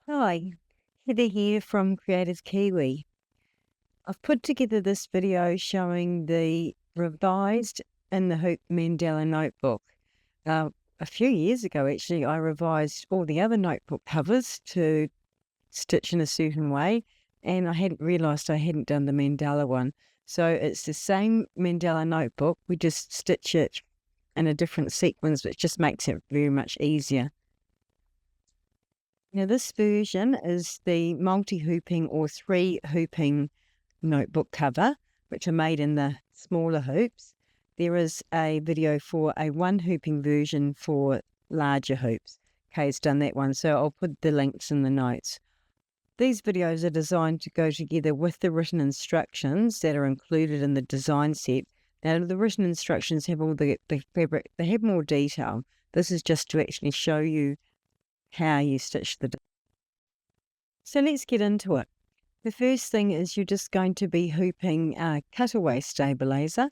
Hi, Heather here from Creative Kiwi. I've put together this video showing the revised In the Hoop Mandala Notebook. A few years ago, actually, I revised all the other notebook covers to stitch in a certain way, and I hadn't realised I hadn't done the mandala one. So it's the same mandala notebook, we just stitch it in a different sequence, which just makes it very much easier. Now, this version is the multi-hooping or 3-hooping notebook cover, which are made in the smaller hoops. There is a video for a 1-hooping version for larger hoops. Kay's done that one, so I'll put the links in the notes. These videos are designed to go together with the written instructions that are included in the design set. Now, the written instructions have all the fabric, they have more detail. This is just to actually show you how you stitch the. So let's get into it. The first thing is you're just going to be hooping a cutaway stabilizer,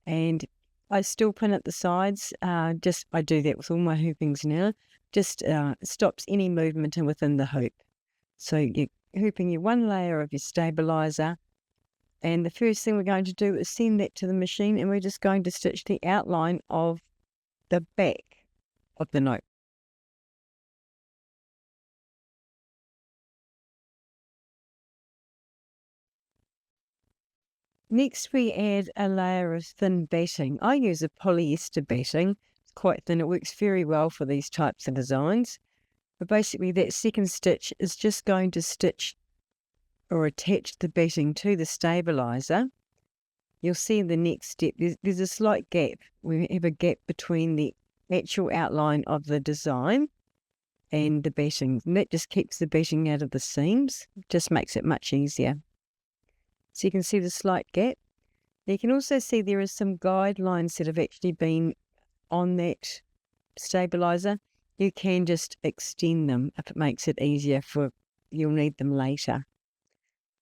and I still pin at the sides. I do that with all my hoopings now. Just stops any movement within the hoop. So you're hooping your one layer of your stabilizer, and the first thing we're going to do is send that to the machine, and we're just going to stitch the outline of the back of the note. Next, we add a layer of thin batting. I use a polyester batting. It's quite thin. It works very well for these types of designs. But basically, that second stitch is just going to stitch or attach the batting to the stabilizer. You'll see in the next step, there's a slight gap. We have a gap between the actual outline of the design and the batting. And that just keeps the batting out of the seams. Just makes it much easier. So you can see the slight gap. You can also see there are some guidelines that have actually been on that stabilizer. You can just extend them if it makes it easier for you'll need them later.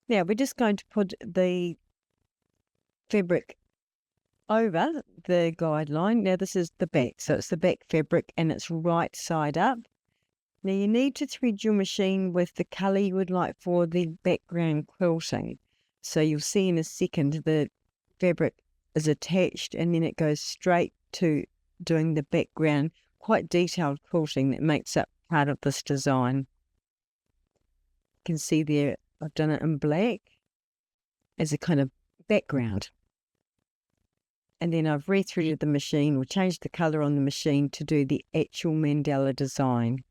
Now we're just going to put the fabric over the guideline. Now this is the back, so it's the back fabric and it's right side up. Now you need to thread your machine with the colour you would like for the background quilting. So you'll see in a second the fabric is attached and then it goes straight to doing the background, quite detailed quilting that makes up part of this design. You can see there I've done it in black as a kind of background. And then I've rethreaded the machine or changed the colour on the machine to do the actual mandala design.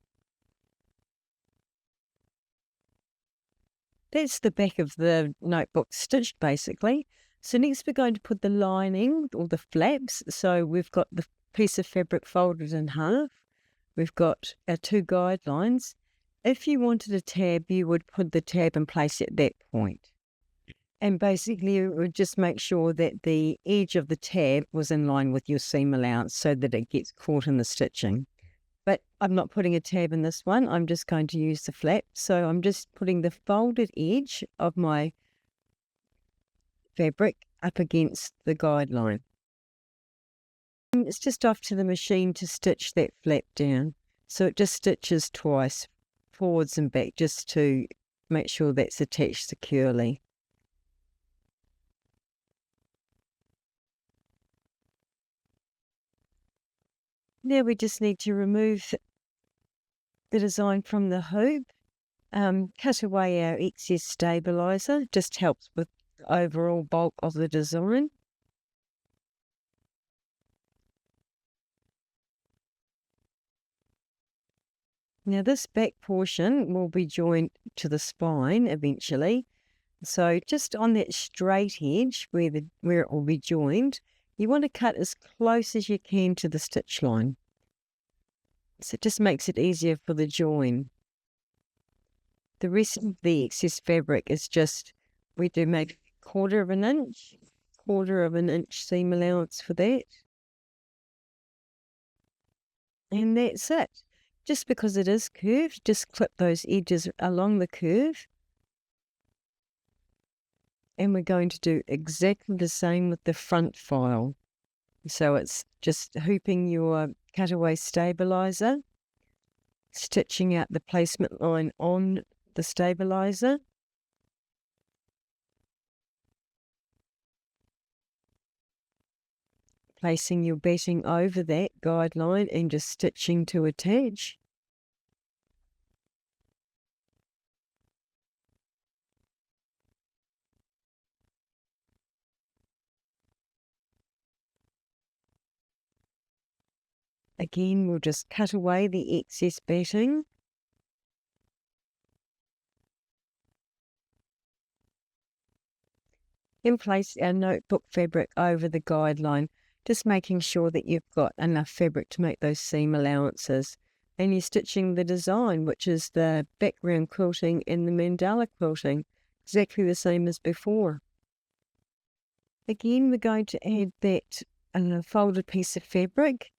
That's the back of the notebook stitched basically. So next we're going to put the lining or the flaps. So we've got the piece of fabric folded in half. We've got our 2 guidelines. If you wanted a tab, you would put the tab in place at that point. And basically you would just make sure that the edge of the tab was in line with your seam allowance so that it gets caught in the stitching. But I'm not putting a tab in this one. I'm just going to use the flap. So I'm just putting the folded edge of my fabric up against the guideline. And it's just off to the machine to stitch that flap down. So it just stitches twice, forwards and back, just to make sure that's attached securely. Now we just need to remove the design from the hoop, cut away our excess stabilizer, just helps with the overall bulk of the design. Now this back portion will be joined to the spine eventually. So just on that straight edge where it will be joined, you want to cut as close as you can to the stitch line. So it just makes it easier for the join. The rest of the excess fabric is just, we do maybe quarter of an inch seam allowance for that. And that's it. Just because it is curved, just clip those edges along the curve. And we're going to do exactly the same with the front file. So it's just hooping your cutaway stabilizer, stitching out the placement line on the stabilizer. Placing your bedding over that guideline and just stitching to attach. Again, we'll just cut away the excess batting. And place our notebook fabric over the guideline, just making sure that you've got enough fabric to make those seam allowances. And you're stitching the design, which is the background quilting and the mandala quilting, exactly the same as before. Again, we're going to add that folded piece of fabric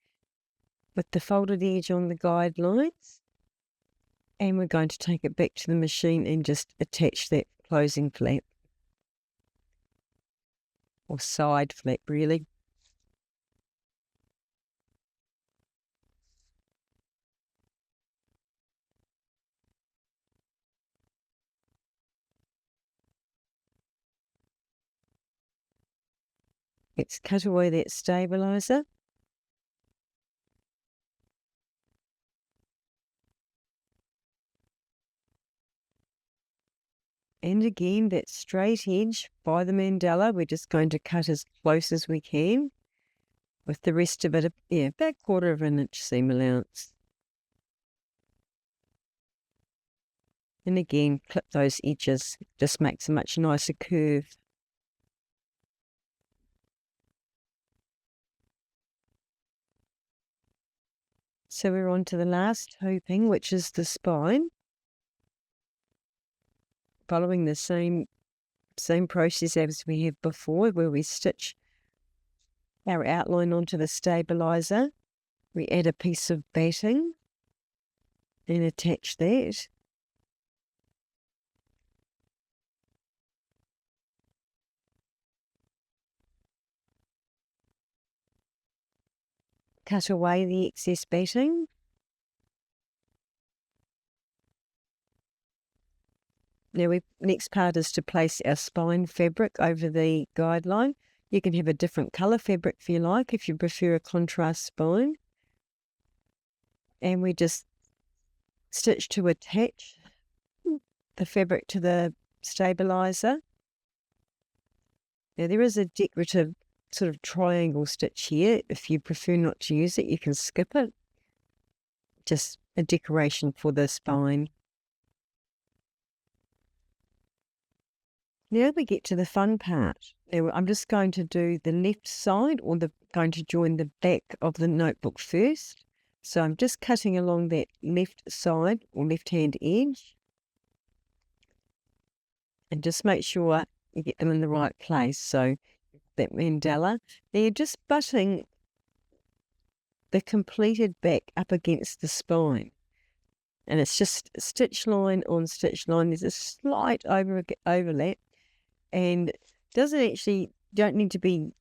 with the folded edge on the guidelines. And we're going to take it back to the machine and just attach that closing flap. Or side flap, really. Let's cut away that stabilizer. And again, that straight edge by the mandala, we're just going to cut as close as we can, with the rest of it, about 1/4 of an inch seam allowance. And again, clip those edges, just makes a much nicer curve. So we're on to the last hooping, which is the spine. Following the same process as we have before, where we stitch our outline onto the stabilizer. We add a piece of batting and attach that. Cut away the excess batting. Now, next part is to place our spine fabric over the guideline. You can have a different colour fabric if you like, if you prefer a contrast spine. And we just stitch to attach the fabric to the stabilizer. Now, there is a decorative sort of triangle stitch here. If you prefer not to use it, you can skip it. Just a decoration for the spine. Now we get to the fun part. Now I'm just going to do the left side, or going to join the back of the notebook first. So I'm just cutting along that left side or left-hand edge. And just make sure you get them in the right place. So that mandala, now you're just butting the completed back up against the spine. And it's just stitch line on stitch line. There's a slight overlap. And don't need to be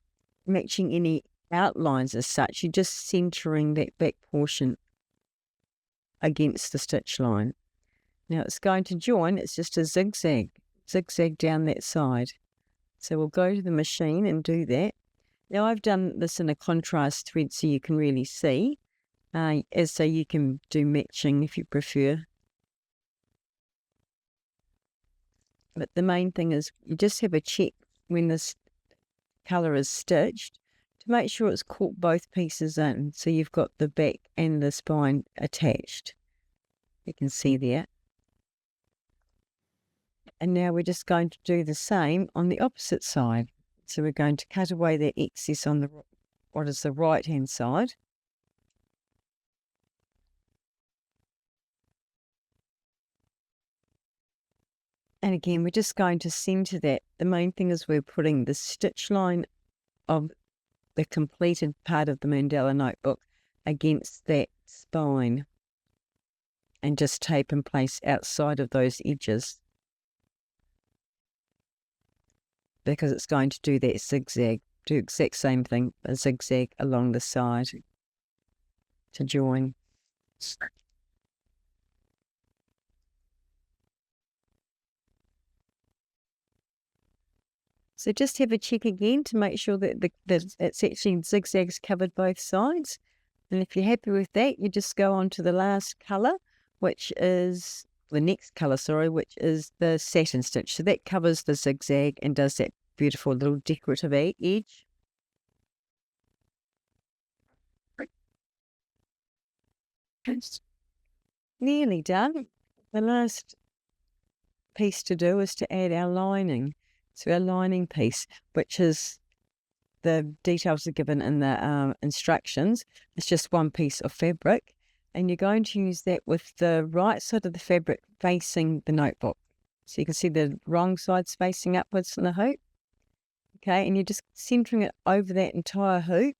matching any outlines as such. You're just centering that back portion against the stitch line. Now it's going to join, it's just a zigzag down that side. So we'll go to the machine and do that. Now I've done this in a contrast thread so you can really see, so you can do matching if you prefer. But the main thing is you just have a check when this colour is stitched to make sure it's caught both pieces in. So you've got the back and the spine attached. You can see there. And now we're just going to do the same on the opposite side. So we're going to cut away that excess on the right-hand side. And again, we're just going to centre that. The main thing is we're putting the stitch line of the completed part of the Mandala Notebook against that spine and just tape in place outside of those edges, because it's going to do that zigzag, do the exact same thing, a zigzag along the side to join. So just have a check again to make sure that it's actually zigzags covered both sides. And if you're happy with that, you just go on to the last colour, which is the next colour, sorry, which is the satin stitch. So that covers the zigzag and does that beautiful little decorative edge. It's nearly done. The last piece to do is to add our lining. So our lining piece, which is the details are given in the instructions. It's just one piece of fabric, and you're going to use that with the right side of the fabric facing the notebook. So you can see the wrong side's facing upwards in the hoop. Okay, and you're just centering it over that entire hoop.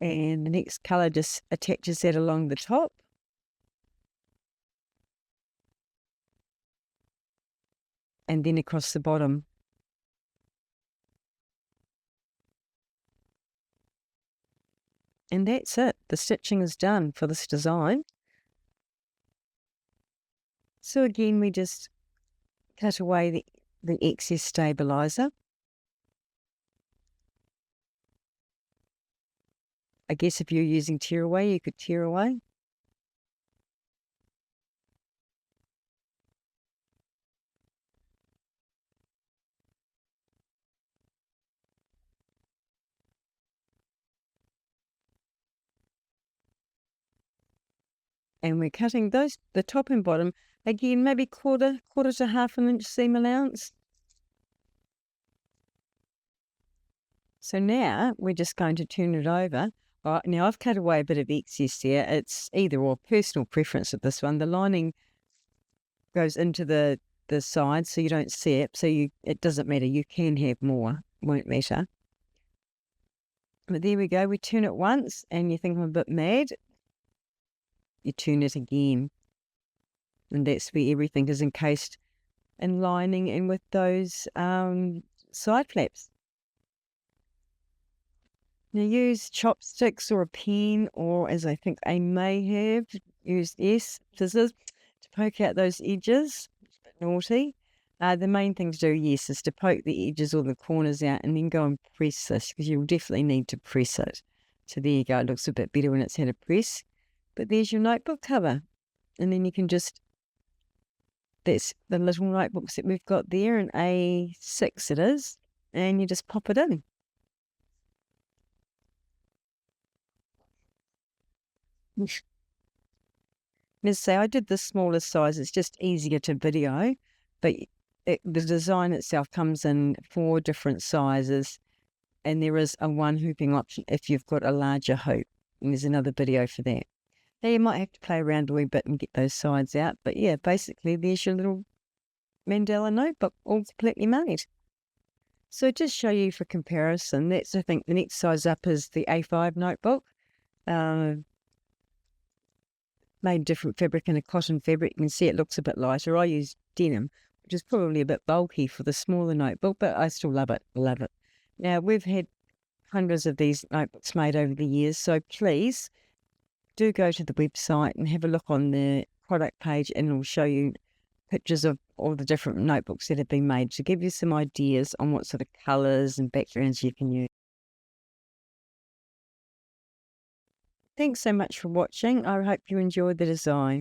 And the next colour just attaches that along the top. And then across the bottom. And that's it. The stitching is done for this design. So again, we just cut away the excess stabilizer. I guess if you're using tear away, you could tear away. And we're cutting those, the top and bottom, again, maybe quarter to half an inch seam allowance. So now we're just going to turn it over. All right, now I've cut away a bit of excess there. It's either or, personal preference with this one. The lining goes into the side so you don't see it. So it doesn't matter. You can have more. Won't matter. But there we go. We turn it once and you think I'm a bit mad. You turn it again. And that's where everything is encased in lining and with those side flaps. Now use chopsticks or a pen, or as I think I may have, use scissors to poke out those edges. It's a bit naughty. The main thing to do, yes, is to poke the edges or the corners out and then go and press this, because you'll definitely need to press it. So there you go. It looks a bit better when it's had a press. But there's your notebook cover. And then you can just, that's the little notebooks that we've got there, an A6 it is, and you just pop it in. As I say, I did the smaller size. It's just easier to video, but the design itself comes in 4 different sizes, and there is a 1 hooping option if you've got a larger hoop, and there's another video for that. Now you might have to play around a wee bit and get those sides out, but yeah, basically there's your little Mandala notebook all completely made. So just show you for comparison, that's, I think, the next size up is the A5 notebook. Made different fabric and a cotton fabric. You can see it looks a bit lighter. I use denim, which is probably a bit bulky for the smaller notebook, but I still love it. Love it. Now, we've had hundreds of these notebooks made over the years, so please do go to the website and have a look on the product page, and it'll show you pictures of all the different notebooks that have been made to give you some ideas on what sort of colours and backgrounds you can use. Thanks so much for watching. I hope you enjoyed the design.